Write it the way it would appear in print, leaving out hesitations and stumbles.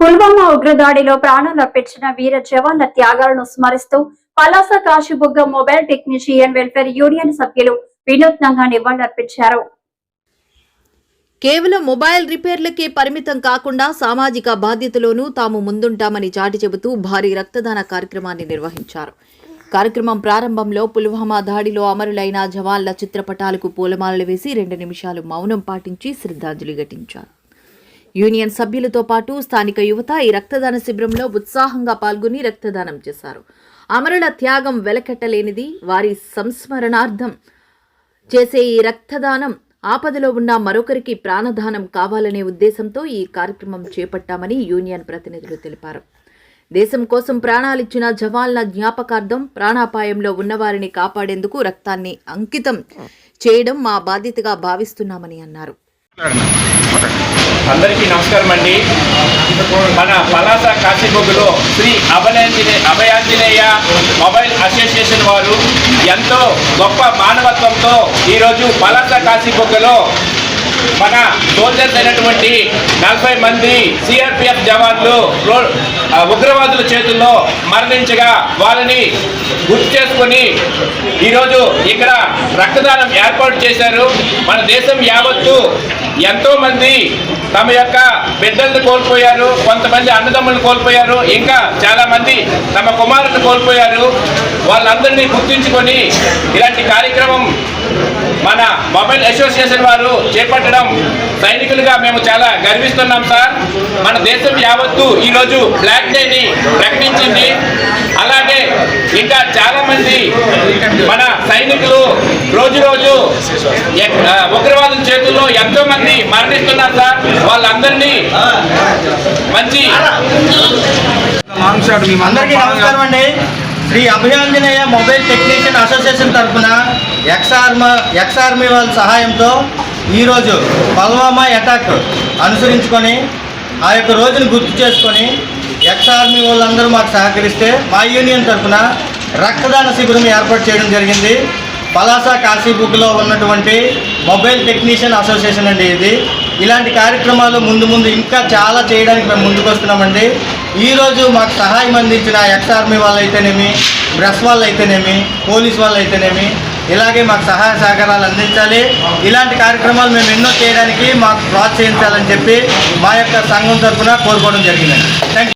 పుల్వామా ఉగ్రదాడిలో ప్రాణాలర్పించిన వీర జవాన్ల త్యాగాలను స్మరిస్తూ Palasa Kashibugga mobile technician welfare union సభ్యులు వినూత్నంగా నివాళులర్పించారు. కేవలం మొబైల్ రిపేర్లకే పరిమితం కాకుండా సామాజిక బాధ్యతలోనూ తాము ముందుంటామని చాటి చెబుతూ భారీ రక్తదాన కార్యక్రమాన్ని నిర్వహించారు. కార్యక్రమం ప్రారంభంలో పుల్వామా దాడిలో అమరులైన జవాన్ల చిత్రపటాలకు పూలమాలలు వేసి 2 నిమిషాలు మౌనం పాటించి శ్రద్ధాంజలి ఘటించారు. యూనియన్ సభ్యులతో పాటు స్థానిక యువత ఈ రక్తదాన శిబిరంలో ఉత్సాహంగా పాల్గొని రక్తదానం చేశారు. అమరుల త్యాగం వెలకట్టలేనిది. వారి సంస్మరణార్థం చేసే ఈ రక్తదానం ఆపదలో ఉన్న మరొకరికి ప్రాణదానం కావాలనే ఉద్దేశంతో ఈ కార్యక్రమం చేపట్టామని యూనియన్ ప్రతినిధులు తెలిపారు. దేశం కోసం ప్రాణాలిచ్చిన జవాన్ల జ్ఞాపకార్థం ప్రాణాపాయంలో ఉన్నవారిని కాపాడేందుకు రక్తాన్ని అంకితం చేయడం మా బాధ్యతగా భావిస్తున్నామని అన్నారు. అందరికీ నమస్కారం అండి. మన పలాస కాశీబుగ్గలో శ్రీ అభయాంజనేయ మొబైల్ అసోసియేషన్ వారు ఎంతో గొప్ప మానవత్వంతో ఈరోజు పలాస కాశీబుగ్గలో మన సోల్జర్స్ అయినటువంటి 40 మంది సిఆర్పిఎఫ్ జవాన్లు ఉగ్రవాదుల చేతుల్లో మరణించగా వాళ్ళని గుర్తు చేసుకొని ఈరోజు ఇక్కడ రక్తదానం ఏర్పాటు చేశారు. మన దేశం యావత్తు ఎంతో మంది తమ యొక్క బిడ్డలను కోల్పోయారు, కొంతమంది అన్నదమ్ములను కోల్పోయారు, ఇంకా చాలా మంది తమ కుమారులను కోల్పోయారు. వాళ్ళందరినీ గుర్తించుకొని ఇలాంటి కార్యక్రమం మన మొబైల్ అసోసియేషన్ వారు చేపట్టడం సైనికులుగా మేము చాలా గర్విస్తున్నాం సార్. మన దేశం యావత్తు ఈరోజు బ్లాక్ డేని ప్రకటించింది. అలాగే ఇంకా చాలా మంది మన సైనికులు రోజు ఉగ్రవాదుల చేతుల్లో ఎంతో మంది మరణిస్తున్నారు సార్. వాళ్ళందరినీ మంచి అందరికీ నమస్కారం అండి. Shri Abhayanjaneya mobile technician association తరఫున ఎక్స్ ఆర్మీ వాళ్ళ సహాయంతో ఈరోజు పుల్వామా అటాక్ అనుసరించుకొని ఆ యొక్క రోజును గుర్తు చేసుకొని ఎక్స్ ఆర్మీ వాళ్ళందరూ మాకు సహకరిస్తే మా యూనియన్ తరఫున రక్తదాన శిబిరం ఏర్పాటు చేయడం జరిగింది. పలాస కాశీబుగ్లో ఉన్నటువంటి మొబైల్ టెక్నీషియన్ అసోసియేషన్ అండి ఇది. ఇలాంటి కార్యక్రమాలు ముందు ఇంకా చాలా చేయడానికి మేము ముందుకు వస్తున్నామండి. ఈరోజు మాకు సహాయం అందించిన ఎక్స్ ఆర్మీ వాళ్ళు అయితేనేమి, ప్రెస్ వాళ్ళు అయితేనేమి, పోలీస్ వాళ్ళు అయితేనేమి ఇలాగే మాకు సహాయ సహకారాలు అందించాలి. ఇలాంటి కార్యక్రమాలు మేము ఎన్నో చేయడానికి మాకు ప్రోత్సహించాలని చెప్పి మా యొక్క సంఘం తరఫున కోరుకోవడం జరిగిందండి. Thank you.